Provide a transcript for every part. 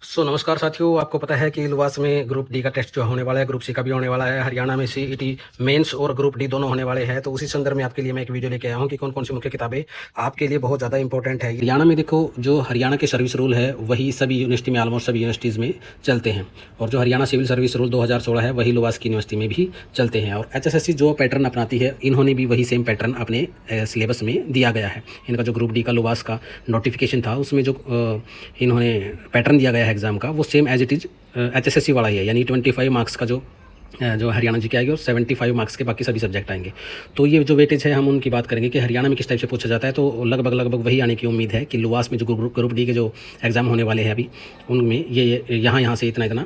नमस्कार साथियों, आपको पता है कि लुवास में ग्रुप डी का टेस्ट जो होने वाला है, ग्रुप सी का भी होने वाला है। हरियाणा में सीईटी मेंस और ग्रुप डी दोनों होने वाले हैं। तो उसी संदर्भ में आपके लिए मैं एक वीडियो लेके आया हूं कि कौन कौन सी मुख्य किताबें आपके लिए बहुत ज़्यादा इंपॉर्टेंट है। हरियाणा में देखो, जो हरियाणा के सर्विस रूल है वही सभी यूनिवर्सिटी में, ऑलमोस्ट सभी यूनिवर्सिटीज़ में चलते हैं। और जो हरियाणा सिविल सर्विस रूल 2016 है वही लुवास की यूनिवर्सिटी में भी चलते हैं। और HSSC जो पैटर्न अपनाती है, इन्होंने भी वही सेम पैटर्न अपने सिलेबस में दिया गया है। इनका जो ग्रुप डी का लुवास का नोटिफिकेशन था, उसमें जो इन्होंने पैटर्न दिया गया है एग्ज़ाम का, वो same as it is HSSC वाला ही है। यानी 25 मार्क्स का जो हरियाणा जी के आएगी और 75 मार्क्स के बाकी सभी सब्जेक्ट आएंगे। तो ये जो वेटेज है, हम उनकी बात करेंगे कि हरियाणा में किस टाइप से पूछा जाता है। तो लगभग वही आने की उम्मीद है कि लुवास में जो ग्रुप डी के जो एग्ज़ाम होने वाले हैं अभी, उनमें ये यहाँ से इतना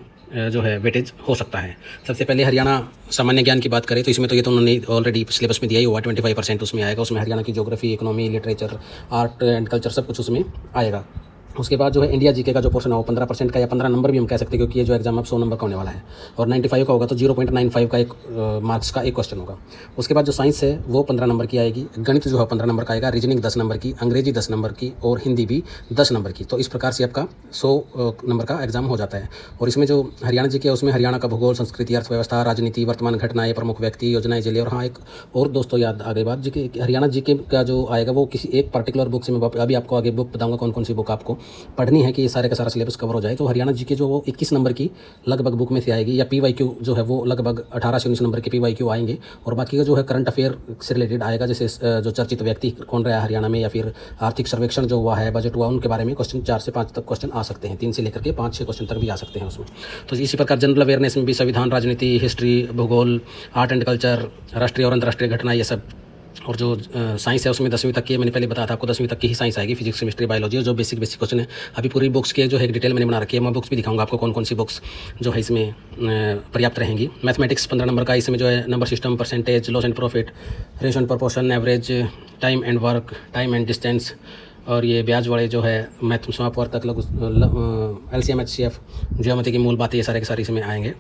जो है वेटेज हो सकता है। सबसे पहले हरियाणा सामान्य ज्ञान की बात करें तो इसमें तो ये तो उन्होंने ऑलरेडी सिलेबस में दिया ही हुआ। 25% उसमें आएगा। उसमें हरियाणा की geography, economy, literature, art and culture सब कुछ उसमें आएगा। उसके बाद जो है इंडिया जीके का जो पोर्शन है वो 15% का, या 15 नंबर भी हम कह सकते हैं, क्योंकि ये जो एग्जाम अब 100 नंबर का होने वाला है। और 95 का होगा तो 0.95 का एक मार्क्स का एक क्वेश्चन होगा। उसके बाद जो साइंस है वो 15 नंबर की आएगी। गणित जो है 15 नंबर का आएगा। रीजनिंग 10 नंबर की, अंग्रेजी 10 नंबर की और हिंदी भी 10 नंबर की। तो इस प्रकार से आपका 100 नंबर का एग्जाम हो जाता है। और इसमें जो हरियाणा जीके है उसमें हरियाणा का भूगोल, संस्कृति, अर्थव्यवस्था, राजनीति, वर्तमान घटनाएं, प्रमुख व्यक्ति, योजनाएं, जिले। और हाँ, एक और दोस्तों याद आ गई बात, जी कि हरियाणा जीके का जो आएगा वो किसी एक पर्टिकुलर बुक से, मैं अभी आपको आगे बुक बताऊंगा कौन कौन सी बुक आपको पढ़नी है कि ये सारे का सारा सिलेबस कवर हो जाए। तो हरियाणा जीके जो वो 21 नंबर की लगभग बुक में से आएगी, या PYQ जो है वो लगभग 18 से 19 नंबर के PYQ आएंगे। और बाकी का जो है करंट अफेयर से रिलेटेड आएगा, जैसे जो चर्चित व्यक्ति कौन रहा है हरियाणा में, या फिर आर्थिक सर्वेक्षण जो हुआ है, बजट हुआ, उनके बारे में क्वेश्चन 4 से 5 तक क्वेश्चन आ सकते हैं। 3 से लेकर के 5-6 क्वेश्चन तक भी आ सकते हैं उसमें। तो इसी प्रकार जनरल अवेयरनेस में भी संविधान, राजनीति, हिस्ट्री, भूगोल, आर्ट एंड कल्चर, राष्ट्रीय और अंतर्राष्ट्रीय घटना, ये सब। और जो साइंस है उसमें 10वीं तक की, मैंने पहले बताया था आपको, 10वीं तक की ही साइंस आएगी। फिजिक्स, केमिस्ट्री, बायोलॉजी, और जो बेसिक क्वेश्चन है अभी पूरी बुक्स के जो है डिटेल मैंने बना रखी है। मैं बुक्स भी दिखाऊंगा आपको कौन कौन सी बुक्स जो है इसमें पर्याप्त रहेंगी। मैथमेटिक्स 15 नंबर का, इसमें जो है number system, percentage, loss and profit, ratio and proportion, average, time and work, time and distance. और ये ब्याज वाले जो है मैथ, समाप, वर्तक, लघु, LCM, HCF, ज्योमेट्री की मूल बातें, ये सारे के सारे इसमें आएंगे।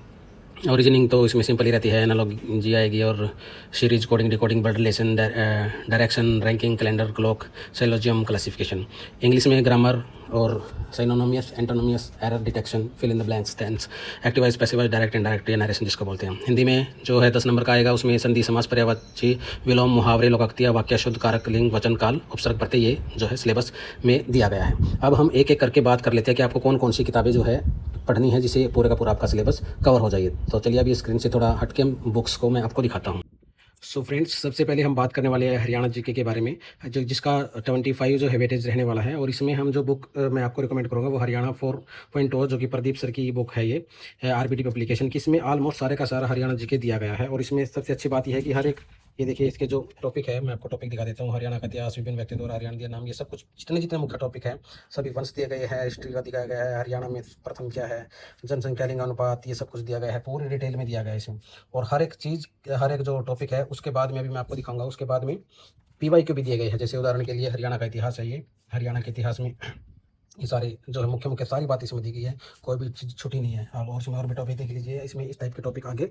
और रीजनिंग तो इसमें सिंपल ही रहती है, एनालॉजी आएगी, और series, coding, decoding, blood relation, direction, ranking, calendar, clock, syllogism, classification. English में ग्रामर और synonyms, antonyms, error detection, fill in the blanks, tense, active voice, passive voice, direct, indirect, narration जिसको बोलते हैं। हिंदी में जो है 10 नंबर का आएगा। उसमें संधि, समास, पर्यायवाची, विलोम, मुहावरे, लोकोक्तियाँ, वाक्य, शुद्ध, कारक, लिंग, वचन, काल, उपसर्ग, प्रत्यय, ये जो है सिलेबस में दिया गया है। अब हम एक एक करके बात कर लेते हैं कि आपको कौन कौन सी किताबें जो है पढ़नी है, जिससे पूरे का पूरा आपका सिलेबस कवर हो जाए। तो चलिए अभी स्क्रीन से थोड़ा हटके बुक्स को मैं आपको दिखाता हूँ। फ्रेंड्स, सबसे पहले हम बात करने वाले हैं हरियाणा जीके के बारे में, जो जिसका 25 जो है वेटेज रहने वाला है। और इसमें हम जो बुक मैं आपको रिकमेंड करूँगा वो हरियाणा 4.0, जो कि प्रदीप सर की बुक है। ये RBD पब्लिकेशन की। इसमें ऑलमोस्ट सारे का सारा हरियाणा जीके दिया गया है। और इसमें सबसे अच्छी बात यह है कि हर एक, ये देखिए इसके जो टॉपिक है, मैं आपको टॉपिक दिखा देता हूँ। हरियाणा का इतिहास, विभिन्न व्यक्तित्व और हरियाणा दिया नाम, ये सब कुछ जितने मुख्य टॉपिक है सभी वंश दिए गए हैं। हिस्ट्री का दिखाया गया है, हरियाणा में प्रथम क्या है, जनसंख्या, लिंग अनुपात, ये सब कुछ दिया गया है, पूरी डिटेल में दिया गया है इसमें। और हर एक चीज़, हर एक जो टॉपिक है उसके बाद में अभी मैं आपको दिखाऊंगा, उसके बाद में PYQ भी दिए गए हैं। जैसे उदाहरण के लिए हरियाणा का इतिहास है, ये हरियाणा के इतिहास में ये सारे जो है मुख्य सारी बात इसमें दी गई है, कोई भी चीज़ छुट्टी नहीं है। आप और इसमें और भी टॉपिक देख लीजिए, इसमें इस टाइप के टॉपिक आगे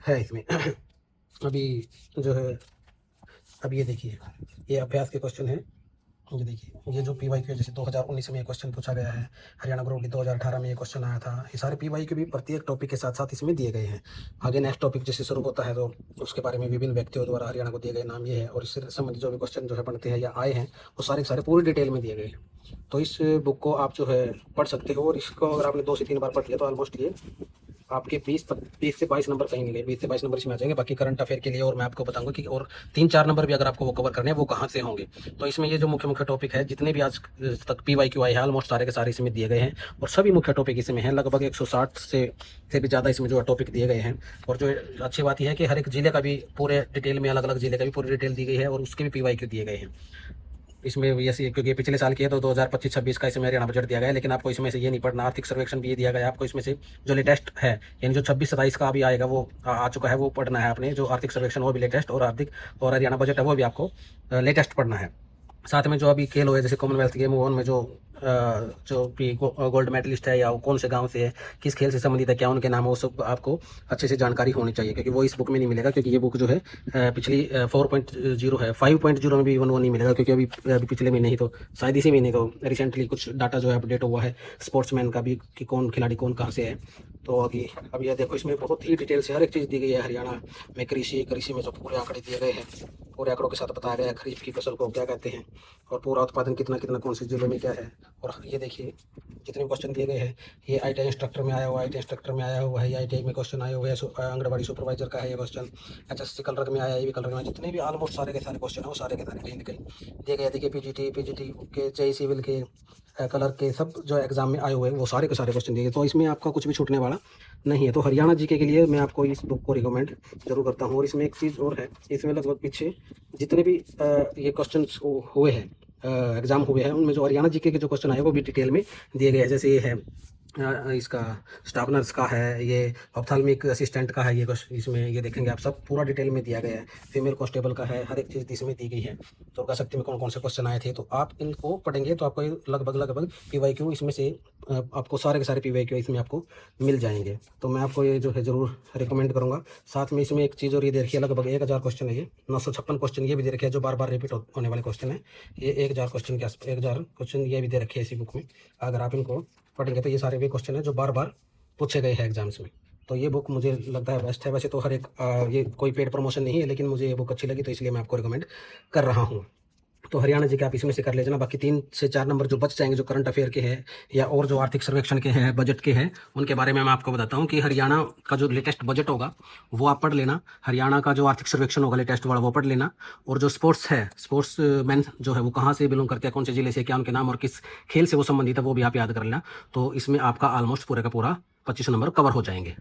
है इसमें। अभी जो है, अब ये देखिए, ये अभ्यास के क्वेश्चन है। ये देखिए, ये जो PYQ है, जैसे 2019 में ये क्वेश्चन पूछा गया है। हरियाणा ग्रुप डी 2018 में ये क्वेश्चन आया था। ये सारे PYQ भी प्रत्येक टॉपिक के साथ साथ इसमें दिए गए हैं। आगे नेक्स्ट टॉपिक जैसे शुरू होता है तो उसके बारे में विभिन्न व्यक्तियों द्वारा हरियाणा को दिए गए नाम ये है। और इससे संबंधित जो भी क्वेश्चन जो है बनते हैं या आए हैं, वो सारे के सारे पूरी डिटेल में दिए गए हैं। तो इस बुक को आप जो है पढ़ सकते हो। और इसको अगर आपने 2 से 3 बार पढ़ लिया तो ऑलमोस्ट ये आपके 20 से 22 नंबर कहीं मिले, 20 से 22 नंबर इसमें आ जाएंगे। बाकी करंट अफेयर के लिए और मैं आपको बताऊंगा कि और 3-4 नंबर भी अगर आपको वो कवर करने हैं वो कहाँ से होंगे। तो इसमें ये जो मुख्य टॉपिक है, जितने भी आज तक PYQ आए हैं, ऑलमोस्ट सारे के सारे इसमें दिए गए हैं। और सभी मुख्य टॉपिक इसमें हैं। लगभग 160 से भी ज़्यादा इसमें जो टॉपिक दिए गए हैं। और जो अच्छी बात यह है कि हर एक जिले का भी पूरे डिटेल में, अलग अलग जिले का भी पूरी डिटेल दी गई है, और उसके भी PYQ दिए गए हैं इसमें। ऐसे क्योंकि पिछले साल की है तो 2025-26 का इसमें हरियाणा बजट दिया गया है। लेकिन आपको इसमें से ये नहीं पढ़ना, आर्थिक सर्वेक्षण भी ये दिया गया है आपको। इसमें से जो लेटेस्ट है, यानी जो 26-27 का अभी आएगा वो आ चुका है, वो पढ़ना है आपने। जो आर्थिक सर्वेक्षण वो भी लेटेस्ट, और आर्थिक और हरियाणा बजट है वो भी आपको लेटेस्ट पढ़ना है। साथ में जो अभी खेल हुए, जैसे कॉमनवेल्थ गेम 1 में जो जो भी गोल्ड मेडलिस्ट है या वो कौन से गांव से है, किस खेल से संबंधित है, क्या उनके नाम है, वो सब आपको अच्छे से जानकारी होनी चाहिए, क्योंकि वो इस बुक में नहीं मिलेगा। क्योंकि ये बुक जो है पिछली 4.0 है, 5.0 में भी इवन वो नहीं मिलेगा, क्योंकि अभी अभी पिछले महीने ही तो शायद इसी महीने तो रिसेंटली कुछ डाटा जो है अपडेट हुआ है स्पोर्ट्समैन का भी, कि कौन खिलाड़ी कौन कहाँ से है। तो अब ये देखो, इसमें बहुत ही डिटेल से हर एक चीज़ दी गई है। हरियाणा में कृषि में जो पूरे आंकड़े दिए गए हैं, पूरे आंकड़ों के साथ बताया गया है खरीफ की फसल को क्या कहते हैं, और पूरा उत्पादन कितना कितना कौन से जिले में क्या है। और ये देखिए जितने क्वेश्चन दिए गए हैं, ये ITI इंस्ट्रक्टर में आया हुआ है, ITI इंस्ट्रक्टर में आया हुआ है, ये ITI में क्वेश्चन आए हुए हैं, आंगनबाड़ी सुपरवाइजर का है ये क्वेश्चन, HSC कलर में आया है, ये भी कलर में, जितने भी ऑलमोस्ट सारे के सारे क्वेश्चन है वो सारे के सारे कहीं ना कहीं दिए गए। देखिए PGT के JEE सिविल के कलर के सब जो एग्जाम में आए हुए हैं वो सारे के सारे क्वेश्चन दिए गए, तो इसमें आपका कुछ भी छूटने वाला नहीं है। तो हरियाणा जीके के लिए मैं आपको इस बुक को रिकमेंड जरूर करता हूँ। और इसमें एक चीज़ और है, इसमें लगभग पीछे जितने भी ये क्वेश्चन हुए हैं, एग्जाम हुए हैं, उनमें जो हरियाणा जीके के जो क्वेश्चन आए वो भी डिटेल में दिए गए हैं। जैसे ये है इसका स्टाफ नर्स का है, ये ऑप्थाल्मिक असिस्टेंट का है, ये इसमें ये देखेंगे आप सब पूरा डिटेल में दिया गया है। फीमेल कांस्टेबल का है, हर एक चीज़ इसमें दी गई है। दुर्गा शक्ति में कौन कौन से क्वेश्चन आए थे, तो आप इनको पढ़ेंगे तो आपको लगभग PYQ इसमें से आपको सारे के सारे PYQ इसमें आपको मिल जाएंगे। तो मैं आपको ये जो है ज़रूर रिकमेंड करूँगा। साथ में इसमें एक चीज़ और ये देखिए, लगभग 1000 क्वेश्चन है, ये 956 क्वेश्चन ये भी दे रखे हैं जो बार बार रिपीट होने वाले क्वेश्चन है। ये 1000 क्वेश्चन के 1000 क्वेश्चन ये भी दे रखे हैं इसी बुक में। अगर आप इनको पढ़ेंगे तो ये सारे वे क्वेश्चन है जो बार बार पूछे गए हैं एग्जाम्स में। तो ये बुक मुझे लगता है बेस्ट है। वैसे तो हर एक ये कोई पेड प्रमोशन नहीं है, लेकिन मुझे ये बुक अच्छी लगी तो इसलिए मैं आपको रिकमेंड कर रहा हूँ। तो हरियाणा जी के आप इसमें से कर लेना। बाकी 3 से 4 नंबर जो बच जाएंगे, जो करंट अफेयर के हैं या और जो आर्थिक सर्वेक्षण के हैं, बजट के हैं, उनके बारे में मैं आपको बताता हूँ कि हरियाणा का जो लेटेस्ट बजट होगा वो आप पढ़ लेना, हरियाणा का जो आर्थिक सर्वेक्षण होगा लेटेस्ट वाला वो पढ़ लेना, और जो स्पोर्ट्स है, स्पोर्ट्स मैन जो है वो कहाँ से बिलोंग करते हैं, कौन से जिले से, क्या उनके नाम और किस खेल से वो संबंधित है, वो भी आप याद कर लेना। तो इसमें आपका ऑलमोस्ट पूरे का पूरा 25 नंबर कवर हो जाएंगे।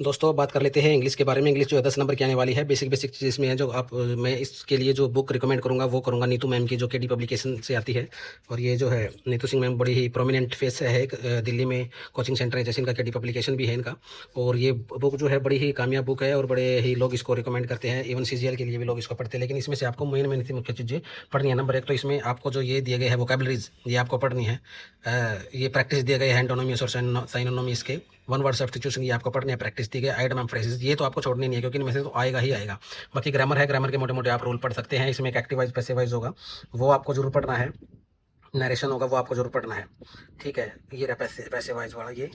दोस्तों बात कर लेते हैं इंग्लिश के बारे में। इंग्लिश जो है 10 नंबर की आने वाली है। बेसिक चीज़ इसमें है जो आप मैं इसके लिए जो बुक रिकमेंड करूँगा वो करूँगा नीतू मैम की, जो KD पब्लिकेशन से आती है। और ये जो है नीतू सिंह मैम बड़ी ही प्रोमिनेंट फेस है, एक दिल्ली में कोचिंग सेंटर है जैसे इनका, KD पब्लिकेशन भी है इनका। और ये बुक जो है बड़ी ही कामयाब बुक है और बड़े ही लोग इसको रिकमेंड करते हैं, इवन CGL के लिए भी लोग इसको पढ़ते हैं। लेकिन इसमें से आपको मेन से मुख्य चीज़ें पढ़नी है। नंबर 1 तो इसमें आपको जो ये दिए गए हैं वोकैबलरीज, ये आपको पढ़नी है। ये प्रैक्टिस दिए गए हैं एंटोनोमियस और साइनोनोमियस के, वन वर्ड सब्स्टिट्यूशन ये आपको पढ़ने हैं, प्रैक्टिस दी गई, आइडम एंड फ्रेजेस ये तो आपको छोड़नी नहीं है, क्योंकि इनमें से तो आएगा ही आएगा। बाकी ग्रामर है, ग्रामर के मोटे मोटे आप रूल पढ़ सकते हैं। इसमें एक एक्टिव वाइज पैसिव वाइज होगा, वो आपको जरूर पढ़ना है। नरेशन होगा वो आपको जरूर पढ़ना है, ठीक है। ये रहा पैसे वाइज वाला, ये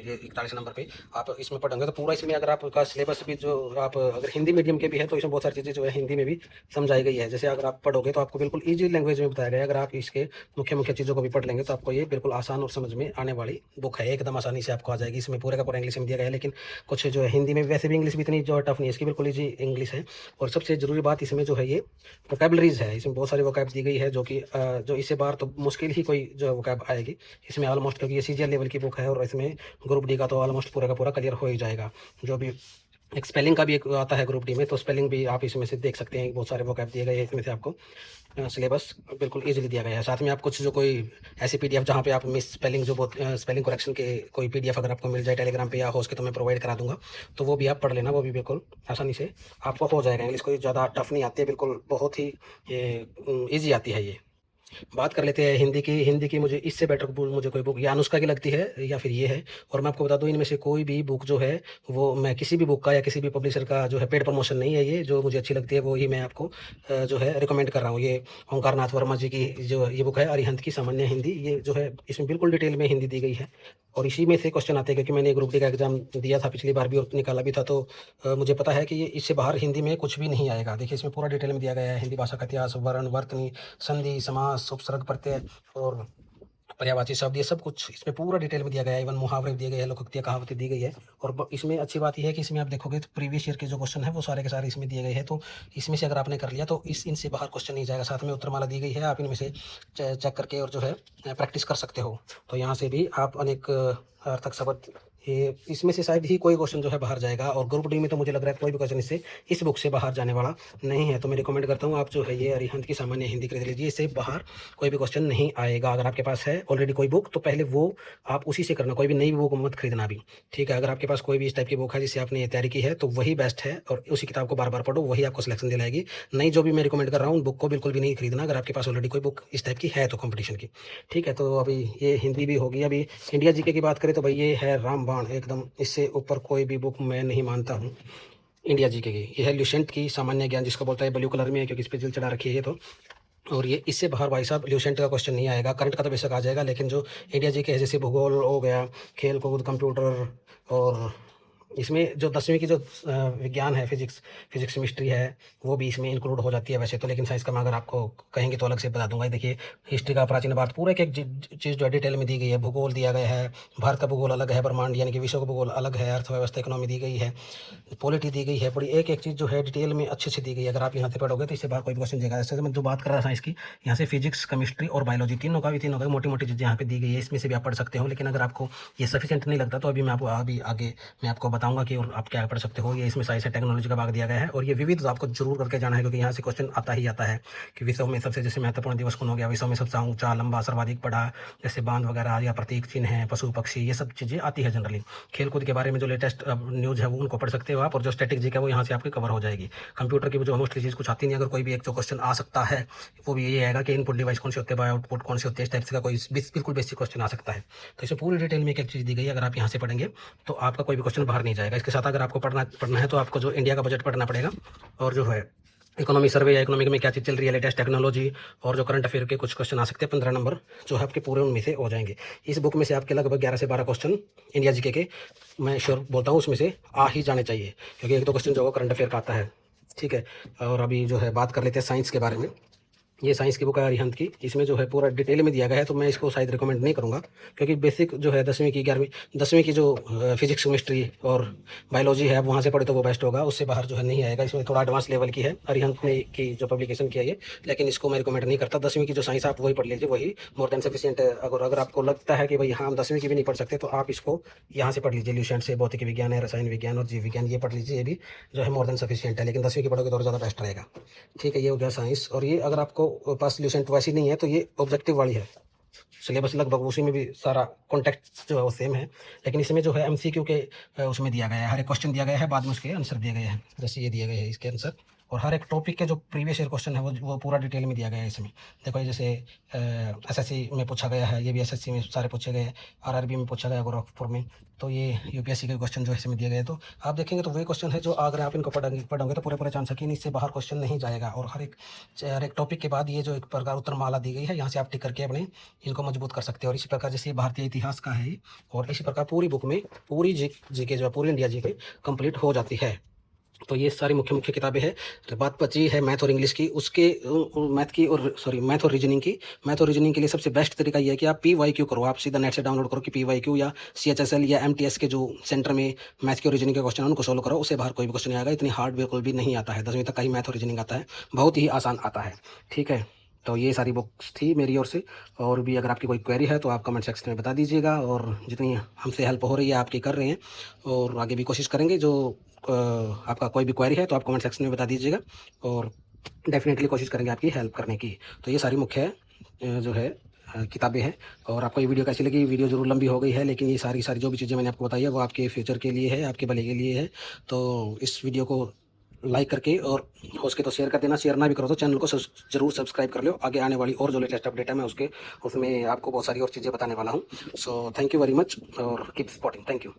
41 नंबर पे आप इसमें पढ़ेंगे तो पूरा इसमें अगर आपका सिलेबस भी जो आप अगर हिंदी मीडियम के भी है तो इसमें बहुत सारी चीज़ें जो है हिंदी में भी समझाई गई है। जैसे अगर आप पढ़ोगे तो आपको बिल्कुल ईजी लैंग्वेज में बताया गया है। अगर आप इसके मुख्य चीज़ों को भी पढ़ लेंगे तो आपको ये बिल्कुल आसान और समझ में आने वाली बुक है, एकदम आसानी से आपको आ जाएगी। इसमें पूरे का पूरा इंग्लिश में दिया गया है, लेकिन कुछ जो है हिंदी में, वैसे भी इंग्लिश भी इतनी जो टफ नहीं है इसकी, बिल्कुल ईजी इंग्लिश है। और सबसे ज़रूरी बात इसमें जो है ये वोकैबलरीज है। इसमें बहुत सारी वोकैब दी गई है जो कि जो इससे बाहर तो मुश्किल ही कोई जो वोकैब आएगी इसमें ऑलमोस्ट, क्योंकि ये CGL लेवल की बुक है। और इसमें ग्रुप डी का तो ऑलमोस्ट पूरा का पूरा क्लियर हो ही जाएगा। जो भी एक स्पेलिंग का भी एक आता है ग्रुप डी में, तो स्पेलिंग भी आप इसमें से देख सकते हैं। बहुत सारे वोकैब दिए गए हैं इसमें से, आपको सिलेबस बिल्कुल इजीली दिया गया है। साथ में आप कुछ जो कोई ऐसी PDF जहाँ पे आप मिस स्पेलिंग जो बहुत स्पेलिंग करेक्शन के कोई PDF अगर आपको मिल जाए टेलीग्राम पे या हो सके तो मैं प्रोवाइड करा दूंगा, तो वो भी आप पढ़ लेना, वो भी बिल्कुल आसानी से आपको हो जाएगा। इंग्लिश कोई ज़्यादा टफ नहीं आती है, बिल्कुल बहुत ही ईजी आती है ये। बात कर लेते हैं हिंदी की मुझे इससे बेटर मुझे कोई बुक या अनुष्का की लगती है या फिर ये है। और मैं आपको बता दूं इनमें से कोई भी बुक जो है वो मैं किसी भी बुक का या किसी भी पब्लिशर का जो है पेड प्रमोशन नहीं है। ये जो मुझे अच्छी लगती है वो ही मैं आपको जो है रिकमेंड कर रहा हूँ। ये ओंकार नाथ वर्मा जी की जो ये बुक है अरिहंत की सामान्य हिंदी, ये जो है इसमें बिल्कुल डिटेल में हिंदी दी गई है। और इसी में से क्वेश्चन आते हैं, क्योंकि मैंने ग्रुप डी का एग्जाम दिया था पिछली बार भी और निकाला भी था, तो मुझे पता है कि ये इससे बाहर हिंदी में कुछ भी नहीं आएगा। देखिए इसमें पूरा डिटेल में दिया गया है, हिंदी भाषा का इतिहास, वर्ण, वर्तनी, संधि, समास, उपसर्ग, प्रत्यय और पर्यायवाची शब्द, ये सब कुछ इसमें पूरा डिटेल में दिया गया है। इवन मुहावरे दिए गए हैं, लोकोक्तियाँ कहावतें दी गई है। और इसमें अच्छी बात यह है कि इसमें आप देखोगे तो प्रीवियस ईयर के जो क्वेश्चन है वो सारे के सारे इसमें दिए गए हैं। तो इसमें से अगर आपने कर लिया तो इनसे बाहर क्वेश्चन नहीं जाएगा। साथ में उत्तरमाला दी गई है, आप इनमें से चेक करके और जो है प्रैक्टिस कर सकते हो। तो यहाँ से भी आप अनेक अर्थक शब्द ये इसमें से शायद ही कोई क्वेश्चन जो है बाहर जाएगा, और ग्रुप डी में तो मुझे लग रहा है कोई भी क्वेश्चन इससे इस बुक से बाहर जाने वाला नहीं है। तो मैं रिकमेंड करता हूँ आप जो है ये अरिहंत की सामान्य हिंदी खरीद लीजिए, इससे बाहर कोई भी क्वेश्चन नहीं आएगा। अगर आपके पास है ऑलरेडी कोई बुक तो पहले वो आप उसी से करना, कोई भी नई बुक मत खरीदना भी, ठीक है। अगर आपके पास कोई भी इस टाइप की बुक है जिससे आपने ये तैयारी की है तो वही बेस्ट है, और उसी किताब को बार बार पढ़ो, वही आपको सिलेक्शन दिलाएगी। नई जो भी मैं रिकमेंड कर रहा हूँ बुक को बिल्कुल भी नहीं खरीदना अगर आपके पास ऑलरेडी कोई बुक इस टाइप की है तो कंपटीशन की, ठीक है। तो अभी ये हिंदी भी होगी। अभी इंडिया जीके की बात करें तो भाई ये है रामबाण, एकदम इससे ऊपर कोई भी बुक मैं नहीं मानता हूँ इंडिया जीके की। ये है ल्यूसेंट की सामान्य ज्ञान, जिसको बोलता है, ब्लू कलर में है क्योंकि इस पर जिल चढ़ा रखी है ये तो। और ये इससे बाहर भाई साहब ल्यूसेंट का क्वेश्चन नहीं आएगा, करंट का तो बेशक आ जाएगा, लेकिन जो इंडिया जीके है जैसे भूगोल हो गया, खेल कूद, कंप्यूटर, और इसमें जो 10वीं की जो विज्ञान है, फिजिक्स केमिस्ट्री है, वो भी इसमें इंक्लूड हो जाती है वैसे तो। लेकिन साइंस का मैं अगर आपको कहेंगे तो अलग से बता दूंगा। देखिए हिस्ट्री का प्राचीन भारत, पूरा एक एक चीज़ जो है डिटेल में दी गई है। भूगोल दिया गया है, भारत का भूगोल अलग है, ब्रह्मांड यानी कि विश्व का भूगोल अलग है, अर्थव्यवस्था इकोनॉमी दी गई है, पॉलिटी दी गई है, बड़ी एक एक चीज़ जो है डिटेल में अच्छे से दी गई है। अगर आप यहाँ से पढ़ोगे तो इससे बाहर कोई भी क्वेश्चन जाएगा। जैसे मैं जो बात कर रहा था साइंस की, यहाँ से फिजिक्स केमिस्ट्री और बायोलॉजी तीनों का मोटी मोटी चीज़ें यहाँ पे दी गई है, इसमें से भी आप पढ़ सकते हो। लेकिन अगर आपको ये सफिशिएंट नहीं लगता तो अभी मैं आपको अभी आगे मैं आपको बताऊंगा कि और आप क्या पढ़ सकते हो। ये इसमें साइंस है, टेक्नोलॉजी का भाग दिया गया है, और ये विविध आपको जरूर करके जाना है क्योंकि यहाँ से क्वेश्चन आता ही आता है कि विश्व में सबसे जैसे महत्वपूर्ण दिवस कौन हो गया, विश्व में सबसे ऊंचा लंबा सर्वाधिक बड़ा, जैसे बांध वगैरह या प्रतीक चिन्ह है, पशु पक्षी, ये सब चीज़ें आती है जनरली। खेलकूद के बारे में जो लेटेस्ट न्यूज़ है वो उनको पढ़ सकते हो आप, और जो स्टैटिक जी है वो यहाँ से आपकी कवर हो जाएगी। कंप्यूटर की जो मोस्टली चीज़ कुछ आती नहीं, अगर कोई भी एक जो क्वेश्चन आ सकता है वो भी ये आएगा कि इनपुट डिवाइस कौन से होते हैं, बाय आउटपुट कौन से होते हैं, इस टाइप से का कोई बिल्कुल बेसिक क्वेश्चन आ सकता है। तो इसमें पूरी डिटेल में एक एक चीज़ दी गई है, अगर आप यहाँ से पढ़ेंगे तो आपका कोई भी क्वेश्चन बाहर नहीं जाएगा। इसके साथ अगर आपको पढ़ना है तो आपको जो इंडिया का बजट पढ़ना पड़ेगा, और जो है इकोनॉमी सर्वे या इकोनॉमिक में क्या चीज़ चल रही है, लेटेस्ट टेक्नोलॉजी, और जो करंट अफेयर के कुछ क्वेश्चन आ सकते हैं 15 नंबर जो है आपके पूरे उनमें से हो जाएंगे। इस बुक में से आपके लगभग 11 से 12 क्वेश्चन इंडिया जीके के मैं श्योर बोलता हूँ उसमें से आ ही जाने चाहिए, क्योंकि एक दो क्वेश्चन जो करंट अफेयर का आता है, ठीक है। और अभी जो है बात कर लेते हैं साइंस के बारे में। ये साइंस की बुक है अरिहंत की, इसमें जो है पूरा डिटेल में दिया गया है, तो मैं इसको शायद रिकमेंड नहीं करूँगा क्योंकि बेसिक जो है 10वीं की जो फिजिक्स केमिस्ट्री और बायोलॉजी है वहाँ से पढ़े तो वो बेस्ट होगा, उससे बाहर जो है नहीं आएगा। इसमें थोड़ा एडवांस लेवल की है अरिहंत ने की जो पब्लिकेशन किया है, लेकिन इसको मैं रिकमेंड नहीं करता। 10वीं की जो साइंस आप वही पढ़ लीजिए, वही मोर देन सफिशियंट है। अगर आपको लगता है कि भाई हाँ हम 10वीं की भी नहीं पढ़ सकते तो आप इसको यहाँ से पढ़ लीजिए, ल्यूसेंट से भौतिक विज्ञान है, रसायन विज्ञान और जीव विज्ञान, ये पढ़ लीजिए, ये भी जो है मोर देन सफिशियंट है। लेकिन 10वीं की पढ़ोगे तो और ज़्यादा बेस्ट रहेगा, ठीक है। ये हो गया साइंस। और ये अगर आपको पास ल्यूसेंट वैसी नहीं है तो ये ऑब्जेक्टिव वाली है, सिलेबस लगभग उसी में भी सारा कॉन्टेक्स्ट जो है वो सेम है, लेकिन इसमें जो है एमसीक्यू के उसमें दिया गया है, हर एक क्वेश्चन दिया गया है, बाद में उसके आंसर दिए गए हैं, जैसे ये दिए गए हैं इसके आंसर, और हर एक टॉपिक के जो प्रीवियस ईयर क्वेश्चन है वो पूरा डिटेल में दिया गया है इसमें। देखो ये जैसे एसएससी में पूछा गया है, ये भी एसएससी में सारे पूछे गए, आरआरबी में पूछा गया गोरखपुर में, तो ये यूपीएससी के क्वेश्चन जो है इसमें दिए गए। तो आप देखेंगे तो वही क्वेश्चन है जो अगर आप इनको पढ़ोगे तो पूरे चांस है कि इससे बाहर क्वेश्चन नहीं जाएगा। और हर एक टॉपिक के बाद ये जो एक प्रकार उत्तर माला दी गई है, यहाँ से आप टिक करके अपने इनको मजबूत कर सकते हैं। और इसी प्रकार जैसे भारतीय इतिहास का है, और इसी प्रकार पूरी बुक में पूरी जीके जो है पूरी इंडिया जीके कंप्लीट हो जाती है। तो ये सारी मुख्य किताबें हैं। तो बात बची है मैथ और इंग्लिश की, उसके मैथ और रीजनिंग की। मैथ और रीजनिंग के लिए सबसे बेस्ट तरीका ये है कि आप PYQ करो, आप सीधा नेट से डाउनलोड करो कि PYQ या CHSL या MTS के जो सेंटर में मैथ के और रीजनिंग के क्वेश्चन उनको सोल्व करो, उससे बाहर कोई भी क्वेश्चन नहीं आएगा। इतनी हार्ड बिल्कुल भी नहीं आता है, 10वीं तक का ही मैथ और रीजनिंग आता है, बहुत ही आसान आता है, ठीक है। तो ये सारी बुक्स थी मेरी ओर से, और भी अगर आपकी कोई क्वेरी है तो आप कमेंट सेक्शन में बता दीजिएगा, और जितनी हमसे हेल्प हो रही है आपकी कर रहे हैं, और आगे भी कोशिश करेंगे। जो आपका कोई भी क्वेरी है तो आप कमेंट सेक्शन में बता दीजिएगा, और डेफिनेटली कोशिश करेंगे आपकी हेल्प करने की। तो ये सारी मुख्य जो है किताबें हैं। और आपको ये वीडियो कैसी लगी? वीडियो ज़रूर लंबी हो गई है, लेकिन ये सारी जो भी चीज़ें मैंने आपको बताई है वो आपके फ्यूचर के लिए है, आपके भले के लिए है। तो इस वीडियो को लाइक करके और हो सके तो शेयर कर देना, शेयर ना भी करो तो चैनल को जरूर सब्सक्राइब कर लो। आगे आने वाली और जो लेटेस्ट अपडेट है मैं उसमें आपको बहुत सारी और चीज़ें बताने वाला हूँ। So thank you very much, और कीप सपोर्टिंग। Thank you.